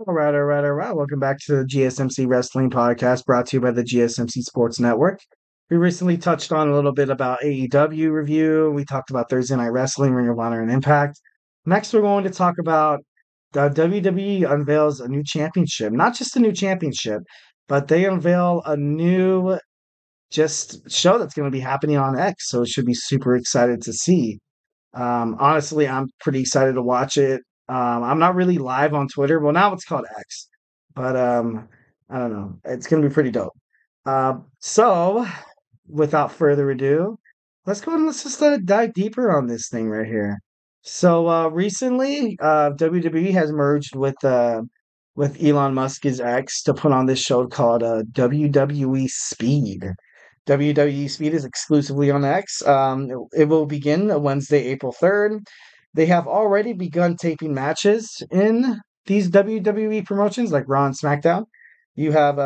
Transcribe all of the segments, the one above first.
All right. Welcome back to the GSMC Wrestling Podcast brought to you by the GSMC Sports Network. We recently touched on a little bit about AEW review. We talked about Thursday Night Wrestling, Ring of Honor, and Impact. Next, we're going to talk about the WWE unveils a new championship. Not just a new championship, but they unveil a new just show that's going to be happening on X. So it should be super excited to see. Honestly, I'm pretty excited to watch it. I'm not really live on Twitter. Well, now it's called X, but I don't know. It's gonna be pretty dope. So, without further ado, let's go and let's just dive deeper on this thing right here. So, recently, WWE has merged with Elon Musk's X to put on this show called WWE Speed. WWE Speed is exclusively on X. It will begin Wednesday, April 3rd. They have already begun taping matches in these WWE promotions like Raw and SmackDown. You have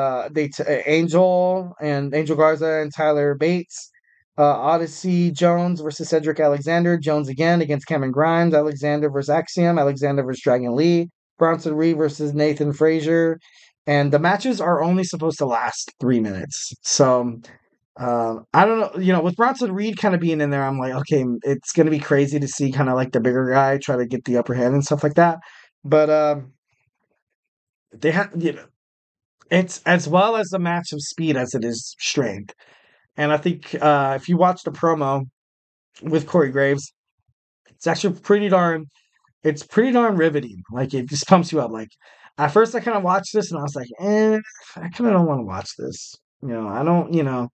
Angel Garza and Tyler Bates, Odyssey Jones versus Cedric Alexander, Jones again against Cameron Grimes, Alexander versus Axiom, Alexander versus Dragon Lee, Bronson Reed versus Nathan Frazier, and the matches are only supposed to last 3 minutes. So I don't know, with Bronson Reed kind of being in there, I'm like, okay, it's going to be crazy to see kind of like the bigger guy try to get the upper hand and stuff like that. But they have, it's as well as a match of speed as it is strength. And I think if you watch the promo with Corey Graves, it's actually it's pretty darn riveting. Like it just pumps you up. Like at first I kind of watched this and I was like, I kind of don't want to watch this. I don't,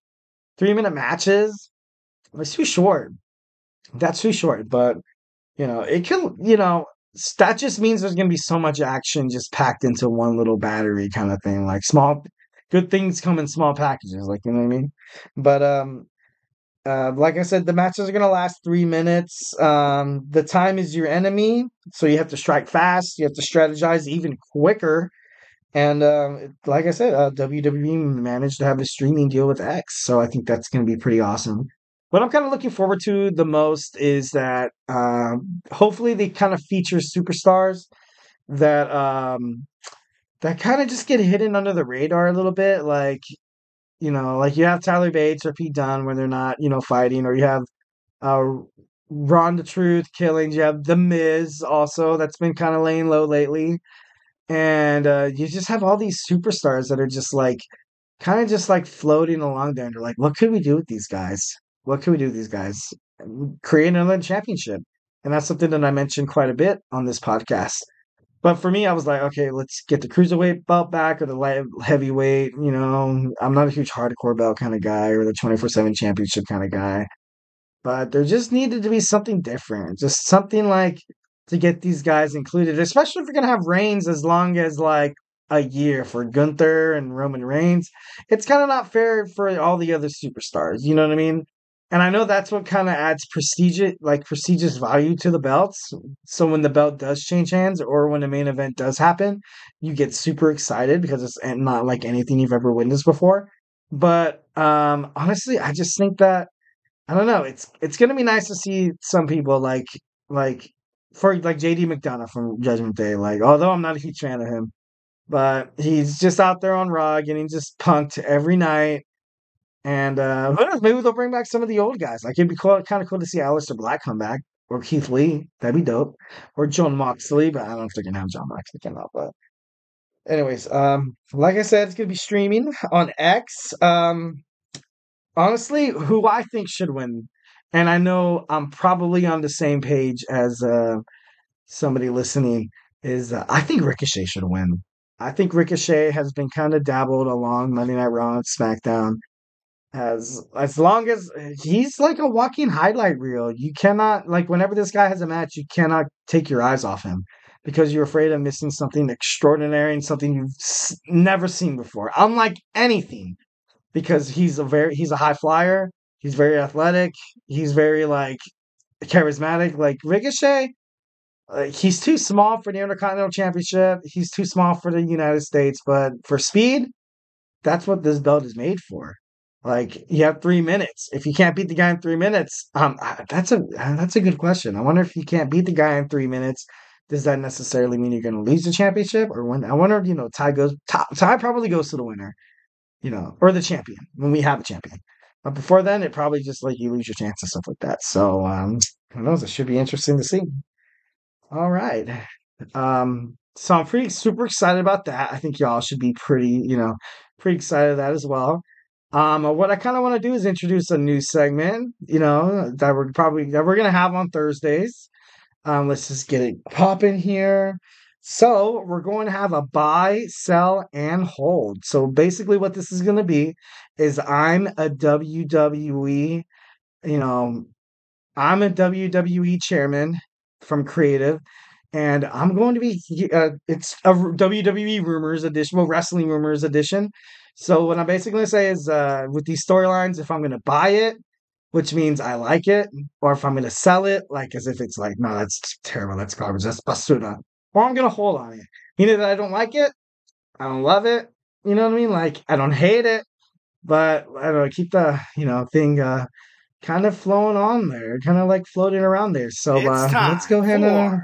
3-minute matches, it's too short. That's too short, but it can, that just means there's going to be so much action just packed into one little battery kind of thing. Like good things come in small packages, like, you know what I mean? But, like I said, the matches are going to last 3 minutes. The time is your enemy, so you have to strike fast. You have to strategize even quicker. And like I said, WWE managed to have a streaming deal with X, so I think that's going to be pretty awesome. What I'm kind of looking forward to the most is that hopefully they kind of feature superstars that that kind of just get hidden under the radar a little bit, like you have Tyler Bates or Pete Dunne when they're not fighting, or you have uh, Ron the Truth Killings. You have The Miz also that's been kind of laying low lately. And you just have all these superstars that are just like kind of just like floating along there. And they're like, what could we do with these guys? What could we do with these guys? Create another championship. And that's something that I mentioned quite a bit on this podcast. But for me, I was like, okay, let's get the cruiserweight belt back or the light heavyweight. I'm not a huge hardcore belt kind of guy or the 24/7 championship kind of guy. But there just needed to be something different. Just something like to get these guys included, especially if you're going to have Reigns as long as like a year for Gunther and Roman Reigns. It's kind of not fair for all the other superstars. You know what I mean? And I know that's what kind of adds prestigious value to the belts. So when the belt does change hands or when the main event does happen, you get super excited because it's not like anything you've ever witnessed before. But honestly, I just think that I don't know. It's gonna be nice to see some people like for like JD McDonough from Judgment Day. Like, although I'm not a huge fan of him, but he's just out there on Raw getting just punked every night. And who knows? Maybe they'll bring back some of the old guys. Like it'd be kind of cool to see Aleister Black come back or Keith Lee. That'd be dope. Or John Moxley, but I don't know if they're gonna have John Moxley come out. But anyways, like I said, it's gonna be streaming on X. Honestly, who I think should win, and I know I'm probably on the same page as somebody listening, is I think Ricochet should win. I think Ricochet has been kind of dabbled along Monday Night Raw and SmackDown as long as he's like a walking highlight reel. You cannot like whenever this guy has a match, you cannot take your eyes off him because you're afraid of missing something extraordinary and something you've never seen before. Unlike anything because he's a high flyer. He's very athletic. He's very like charismatic. Like Ricochet, he's too small for the Intercontinental Championship. He's too small for the United States. But for speed, that's what this belt is made for. Like you have 3 minutes. If you can't beat the guy in 3 minutes, that's a good question. I wonder if you can't beat the guy in 3 minutes. Does that necessarily mean you're going to lose the championship or win? I wonder, tie probably goes to the winner, or the champion when we have a champion. But before then, it probably just like you lose your chance and stuff like that. So, who knows? It should be interesting to see. All right. So I'm pretty super excited about that. I think y'all should be pretty excited of that as well. What I kind of want to do is introduce a new segment, that we're gonna have on Thursdays. Let's just get it popping here. So we're going to have a buy, sell, and hold. So basically, what this is going to be is you know, I'm a WWE chairman from creative, and I'm going to be. It's a WWE rumors edition, well, wrestling rumors edition. So what I'm basically going to say is, with these storylines, if I'm going to buy it, which means I like it, or if I'm going to sell it, like as if it's like, no, that's terrible, that's garbage, that's basura, or I'm going to hold on it. Meaning that I don't like it, I don't love it, you know what I mean? Like, I don't hate it, but I don't know, keep the, thing kind of flowing on there, kind of like floating around there. So let's go ahead and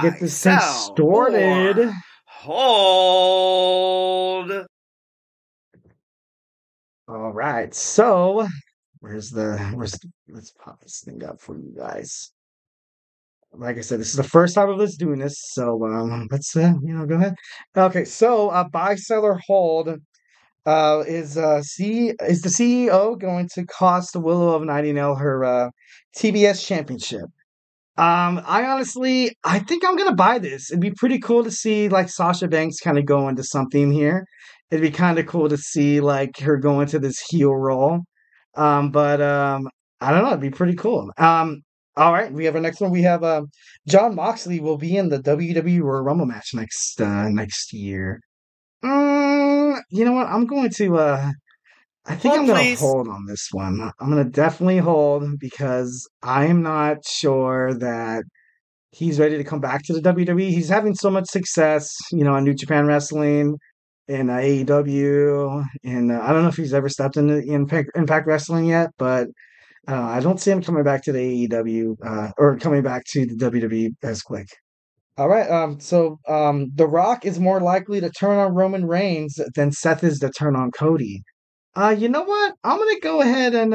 get this thing started. Hold. All right, so let's pop this thing up for you guys. Like I said, this is the first time of us doing this, so let's go ahead. Okay, so buy, sell, or hold. Is the CEO going to cost Willow of Nightingale her TBS championship? I think I'm gonna buy this. It'd be pretty cool to see like Sasha Banks kind of go into something here. It'd be kind of cool to see like her go into this heel role. But I don't know. It'd be pretty cool. All right, we have our next one. We have Jon Moxley will be in the WWE Royal Rumble match next year. You know what? I'm going to I think I'm going to hold on this one. I'm going to definitely hold because I'm not sure that he's ready to come back to the WWE. He's having so much success, on New Japan Wrestling and AEW, and I don't know if he's ever stepped into Impact Wrestling yet, but I don't see him coming back to the AEW or coming back to the WWE as quick. All right. So The Rock is more likely to turn on Roman Reigns than Seth is to turn on Cody. You know what? I'm gonna go ahead and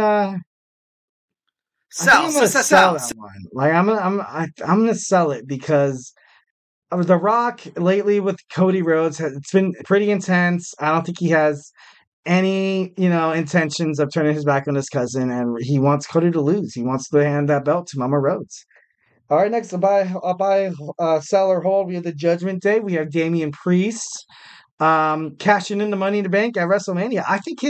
sell that one. Like I'm gonna sell it because of The Rock lately with Cody Rhodes. It's been pretty intense. I don't think he has any intentions of turning his back on his cousin, and he wants Cody to lose. He wants to hand that belt to Mama Rhodes. All right, next I'll buy, sell or hold. We have the Judgment Day. We have Damian Priest cashing in the Money in the Bank at WrestleMania. I think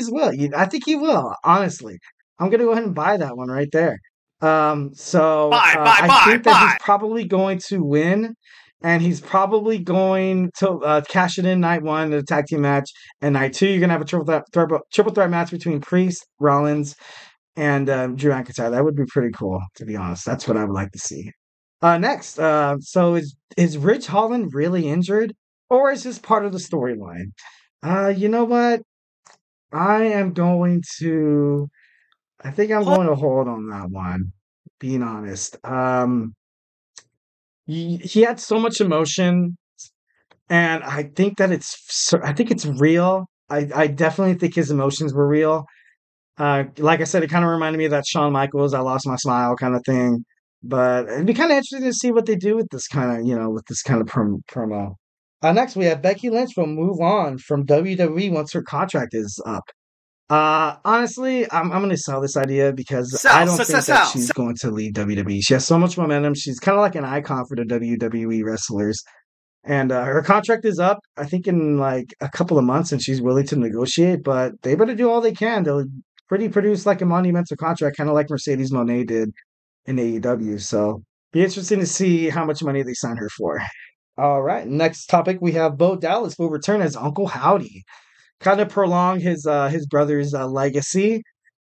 I think he will. Honestly, I'm gonna go ahead and buy that one right there. I think that he's probably going to win, and he's probably going to cash it in night one, the tag team match, and night two you're gonna have a triple threat match between Priest, Rollins, and Drew McIntyre. That would be pretty cool, to be honest. That's what I would like to see. Next, so is Ridge Holland really injured, or is this part of the storyline? You know what? I think I'm going to hold on that one. Being honest, he had so much emotion, and I think it's real. I definitely think his emotions were real. Like I said, it kind of reminded me of that Shawn Michaels "I Lost My Smile" kind of thing. But it'd be kind of interesting to see what they do with this kind of promo. Next, we have Becky Lynch will move on from WWE once her contract is up. Honestly, I'm going to sell this idea because I don't think that she's going to leave WWE. She has so much momentum. She's kind of like an icon for the WWE wrestlers. And her contract is up, I think, in like a couple of months, and she's willing to negotiate. But they better do all they can to produce like a monumental contract, kind of like Mercedes Moné did in AEW. So be interesting to see how much money they sign her for. All right, next topic we have Bo Dallas will return as Uncle Howdy, kind of prolong his brother's legacy.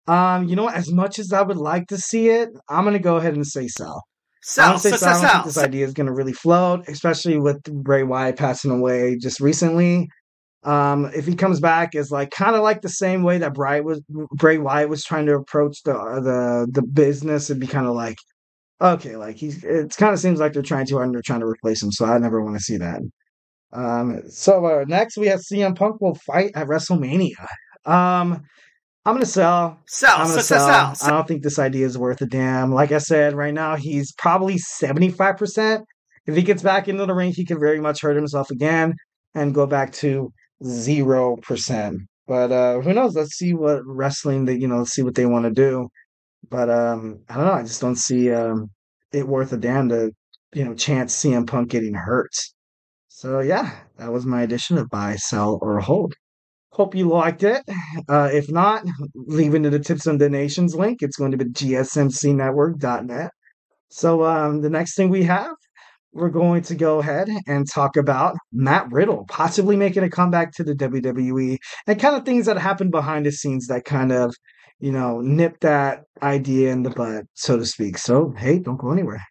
You know what? As much as I would like to see it, I'm gonna go ahead and say sell. I don't think this idea is gonna really float, especially with Bray Wyatt passing away just recently. If he comes back as like kind of like the same way that Bray Wyatt was trying to approach the business, it'd be kind of like, Okay, like it kind of seems like they're trying too hard and they're trying to replace him, so I never want to see that. So next we have CM Punk will fight at WrestleMania. Um, I'm gonna sell. I'm gonna sell. I don't think this idea is worth a damn. Like I said, right now he's probably 75%. If he gets back into the ring, he could very much hurt himself again and go back to 0%. But who knows? Let's see what wrestling that let's see what they want to do. But I don't know. I just don't see it worth a damn to chance CM Punk getting hurt. So yeah, that was my edition of buy, sell, or hold. Hope you liked it. If not, leave into the tips and donations link. It's going to be gsmcnetwork.net. So the next thing we have, we're going to go ahead and talk about Matt Riddle possibly making a comeback to the WWE and kind of things that happened behind the scenes that kind of, nip that idea in the bud, so to speak. So, hey, don't go anywhere.